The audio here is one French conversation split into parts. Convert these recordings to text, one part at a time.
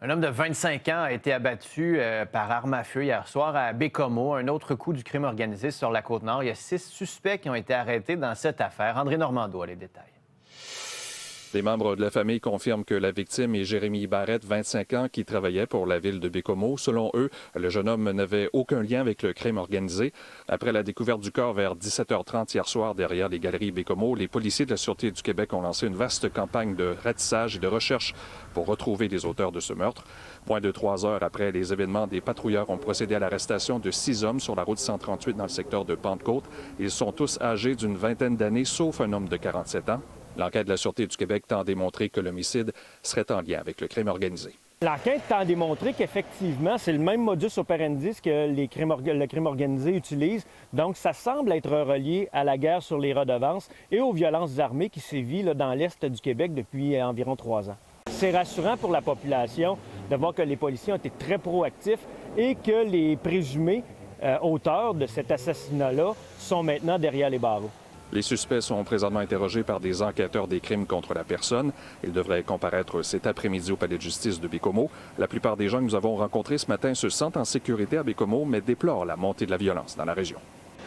Un homme de 25 ans a été abattu par arme à feu hier soir à Bécomo. Un autre coup du crime organisé sur la Côte-Nord. Il y a 6 suspects qui ont été arrêtés dans cette affaire. André Normando a les détails. Les membres de la famille confirment que la victime est Jérémy Barrette, 25 ans, qui travaillait pour la ville de Bécomo. Selon eux, le jeune homme n'avait aucun lien avec le crime organisé. Après la découverte du corps vers 17h30 hier soir derrière les galeries Bécomo, les policiers de la Sûreté du Québec ont lancé une vaste campagne de ratissage et de recherche pour retrouver les auteurs de ce meurtre. Moins de 3 heures après les événements, des patrouilleurs ont procédé à l'arrestation de 6 hommes sur la route 138 dans le secteur de Pentecôte. Ils sont tous âgés d'une vingtaine d'années, sauf un homme de 47 ans. L'enquête de la Sûreté du Québec tend à démontrer que l'homicide serait en lien avec le crime organisé. L'enquête tend à démontrer qu'effectivement, c'est le même modus operandi que le crime organisé utilise. Donc, ça semble être relié à la guerre sur les redevances et aux violences armées qui sévit dans l'Est du Québec depuis environ 3 ans. C'est rassurant pour la population de voir que les policiers ont été très proactifs et que les présumés auteurs de cet assassinat-là sont maintenant derrière les barreaux. Les suspects sont présentement interrogés par des enquêteurs des crimes contre la personne. Ils devraient comparaître cet après-midi au palais de justice de Bécomo. La plupart des gens que nous avons rencontrés ce matin se sentent en sécurité à Bécomo, mais déplorent la montée de la violence dans la région.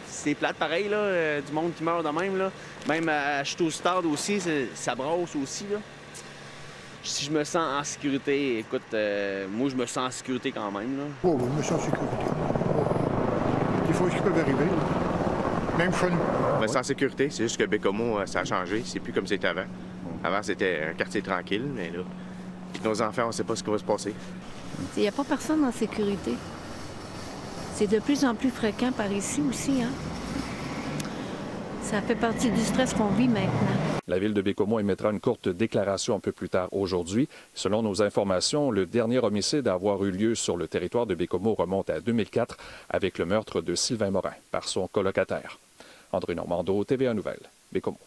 C'est plate pareil, là, du monde qui meurt de même. Là. Même à Château-Stade aussi, ça brosse aussi. Là. Si je me sens en sécurité, écoute, moi, je me sens en sécurité quand même. Là. Oh, je me sens en sécurité. Des fois, ce qui peut arriver. Même chez nous. Je me sens en sécurité. C'est juste que Bécomo, ça a changé. C'est plus comme c'était avant. Avant, c'était un quartier tranquille, mais là, avec nos enfants, on ne sait pas ce qui va se passer. Il n'y a pas personne en sécurité. C'est de plus en plus fréquent par ici aussi, hein? Ça fait partie du stress qu'on vit maintenant. La ville de Bécomo émettra une courte déclaration un peu plus tard aujourd'hui. Selon nos informations, le dernier homicide à avoir eu lieu sur le territoire de Bécomo remonte à 2004 avec le meurtre de Sylvain Morin par son colocataire. André Normando, TVA Nouvelles, Bécomo.